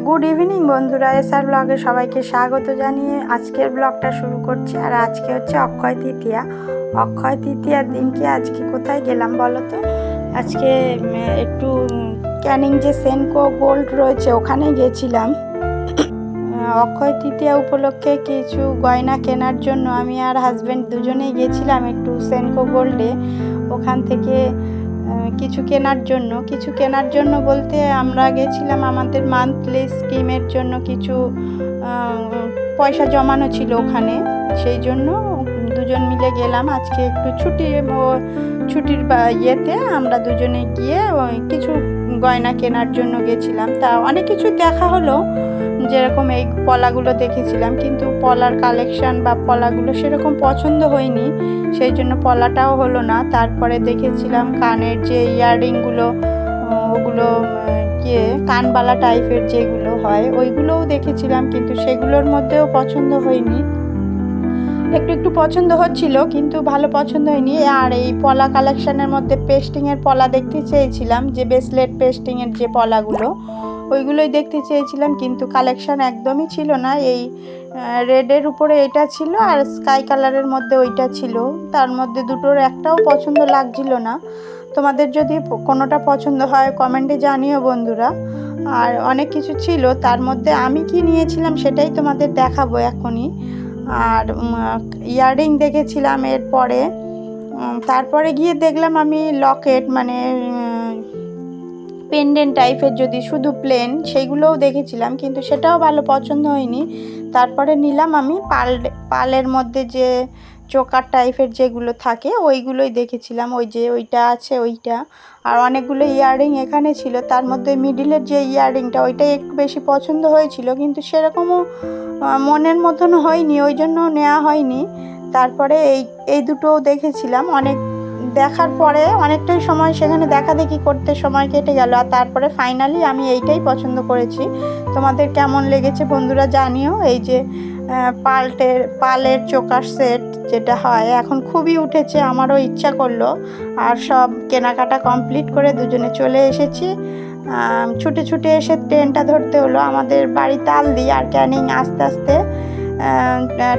Good evening বন্ধুরা, SR ব্লগে সবাইকে স্বাগত জানিয়ে আজকের ব্লগটা শুরু করছি। আর আজকে হচ্ছে অক্ষয় তৃতীয়া। অক্ষয় তৃতীয়ার দিনকে আজকে কোথায় গেলাম বলো তো? আজকে একটু ক্যানিং যে সেনকো গোল্ড রয়েছে ওখানে গেছিলাম। অক্ষয় তৃতীয়া উপলক্ষে কিছু গয়না কেনার জন্য আমি আর হাজব্যান্ড দুজনেই গেছিলাম একটু সেনকো গোল্ডে। ওখান থেকে কিছু কেনার জন্য বলতে আমরা গেছিলাম আমাদের মান্থলি স্কিমের জন্য কিছু পয়সা জমানো ছিল ওখানে, সেই জন্য দুজন মিলে গেলাম। আজকে একটু ছুটির ইয়েতে আমরা দুজনে গিয়ে কিছু গয়না কেনার জন্য গেছিলাম। তা অনেক কিছু দেখা হলো, যেরকম এই পলাগুলো দেখেছিলাম, কিন্তু পলার কালেকশান বা পলাগুলো সেরকম পছন্দ হয়নি, সেই জন্য পলাটাও হলো না। তারপরে দেখেছিলাম কানের যে ইয়াররিংগুলো, ওগুলো কানবালা টাইপের যেগুলো হয় ওইগুলোও দেখেছিলাম, কিন্তু সেগুলোর মধ্যেও পছন্দ হয়নি। একটু পছন্দ হচ্ছিল কিন্তু ভালো পছন্দ হয়নি। আর এই পলা কালেকশানের মধ্যে পেস্টিংয়ের পলা দেখতে চেয়েছিলাম, যে ব্রেসলেট পেস্টিংয়ের যে পলাগুলো ওইগুলোই দেখতে চেয়েছিলাম, কিন্তু কালেকশান একদমই ছিল না। এই রেডের উপরে এটা ছিল আর স্কাই কালারের মধ্যে ওইটা ছিল, তার মধ্যে দুটোর একটাও পছন্দ লাগছিল না। তোমাদের যদি কোনোটা পছন্দ হয় কমেন্টে জানিও বন্ধুরা। আর অনেক কিছু ছিল, তার মধ্যে আমি কি নিয়েছিলাম সেটাই তোমাদের দেখাবো এখনই। আর ইয়াররিং দেখেছিলাম। তারপরে গিয়ে দেখলাম আমি লকেট, মানে পেন্ডেন্ট টাইপের যদি শুধু প্লেন, সেইগুলোও দেখেছিলাম, কিন্তু সেটাও ভালো পছন্দ হয়নি। তারপরে নিলাম আমি পালের মধ্যে যে চোকার টাইপের যেগুলো থাকে ওইগুলোই দেখেছিলাম, ওইটা আছে ওইটা। আর অনেকগুলো ইয়াররিং এখানে ছিল, তার মধ্যে মিডিলের যে ইয়াররিংটা ওইটাই একটু বেশি পছন্দ হয়েছিল, কিন্তু সেরকমও মনের মতন হয়নি, ওই জন্য নেওয়া হয়নি। তারপরে এই দুটোও দেখেছিলাম। দেখার পরে অনেকটাই সময় সেখানে দেখাদেখি করতে সময় কেটে গেল। আর তারপরে ফাইনালি আমি এইটাই পছন্দ করেছি। তোমাদের কেমন লেগেছে বন্ধুরা জানিও। এই যে পালের চোকার সেট যেটা হয় এখন খুবই উঠেছে, আমারও ইচ্ছা করলো। আর সব কেনাকাটা কমপ্লিট করে দুজনে চলে এসেছি। ছুটে এসে ট্রেনটা ধরতে হলো। আমাদের বাড়ি তালদি, আর ক্যানিং আস্তে আস্তে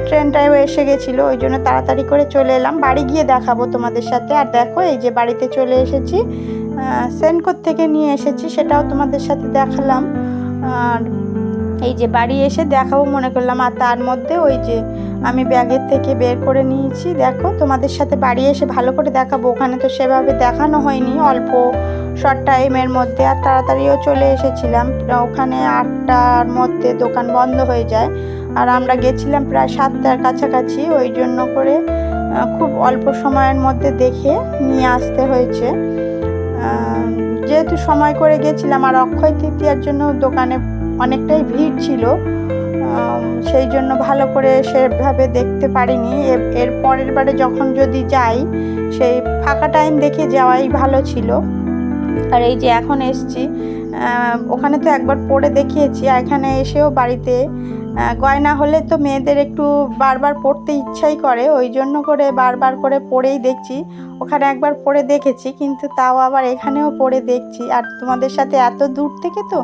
ট্রেনটাও এসে গেছিলো, ওই জন্য তাড়াতাড়ি করে চলে এলাম। বাড়ি গিয়ে দেখাবো তোমাদের সাথে। আর দেখো এই যে বাড়িতে চলে এসেছি, সেনকোর থেকে নিয়ে এসেছি, সেটাও তোমাদের সাথে দেখালাম। আর এই যে বাড়ি এসে দেখাবো মনে করলাম। আর তার মধ্যে ওই যে আমি ব্যাগের থেকে বের করে নিয়েছি, দেখো তোমাদের সাথে বাড়ি এসে ভালো করে দেখাবো। ওখানে তো সেভাবে দেখানো হয়নি, অল্প শর্ট টাইমের মধ্যে। আর তাড়াতাড়িও চলে এসেছিলাম, ওখানে 8টার মধ্যে দোকান বন্ধ হয়ে যায়। আর আমরা গেছিলাম প্রায় 7টার কাছাকাছি, ওই জন্য করে খুব অল্প সময়ের মধ্যে দেখে নিয়ে আসতে হয়েছে। যেহেতু সময় করে গেছিলাম, আর অক্ষয় তৃতীয়ার জন্য দোকানে অনেকটাই ভিড় ছিল, সেই জন্য ভালো করে সেভাবে দেখতে পারিনি। এর পরের বারে যখন যদি যাই সেই ফাঁকা টাইম দেখে যাওয়াই ভালো ছিল। আর এই যে এখন এসছি, ওখানে তো একবার পরে দেখিয়েছি, আর এখানে এসেও বাড়িতে গয়না হলে তো মেয়েদের একটু বারবার পরতে ইচ্ছাই করে, ওই জন্য করে বারবার করে পরেই দেখছি। ওখানে একবার পরে দেখেছি, কিন্তু তাও আবার এখানেও পরে দেখছি। আর তোমাদের সাথে এত দূর থেকে তো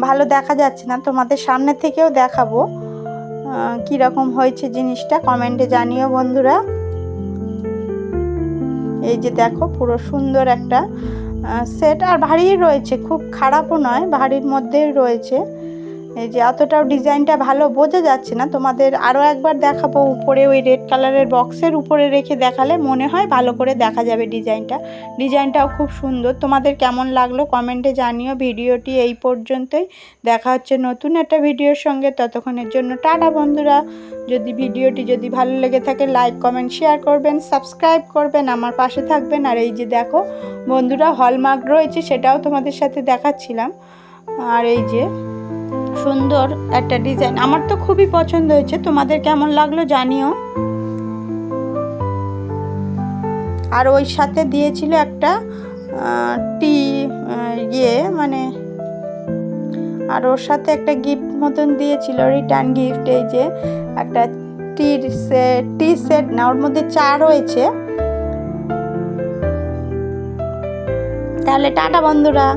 ভালো দেখা যাচ্ছে না, তোমাদের সামনে থেকেও দেখাবো কীরকম হয়েছে জিনিসটা, কমেন্টে জানিও বন্ধুরা। এই যে দেখো পুরো সুন্দর একটা সেট, আর ভারী রয়েছে, খুব খারাপও নয়, ভারীর মধ্যেই রয়েছে। এই যে অতটাও ডিজাইনটা ভালো বোঝা যাচ্ছে না, তোমাদের আরও একবার দেখাবো। উপরে ওই রেড কালারের বক্সের উপরে রেখে দেখালে মনে হয় ভালো করে দেখা যাবে ডিজাইনটাও খুব সুন্দর। তোমাদের কেমন লাগলো কমেন্টে জানিও। ভিডিওটি এই পর্যন্তই, দেখা হচ্ছে নতুন একটা ভিডিওর সঙ্গে। ততক্ষণের জন্য টাটা বন্ধুরা। ভিডিওটি যদি ভালো লেগে থাকে লাইক কমেন্ট শেয়ার করবেন, সাবস্ক্রাইব করবেন, আমার পাশে থাকবেন। আর এই যে দেখো বন্ধুরা হলমার্ক রয়েছে, সেটাও তোমাদের সাথে দেখাচ্ছিলাম। আর এই যে সুন্দর একটা ডিজাইন, আমার তো খুবই পছন্দ হয়েছে, তোমাদের কেমন লাগলো জানিও। আর ওই সাথে দিয়েছিল একটা আর ওর সাথে একটা গিফট মতন দিয়েছিল, রিটার্ন গিফট। এই যে একটা টি সেট না, ওর মধ্যে চা রয়েছে, তাহলে টাটা বন্ধুরা।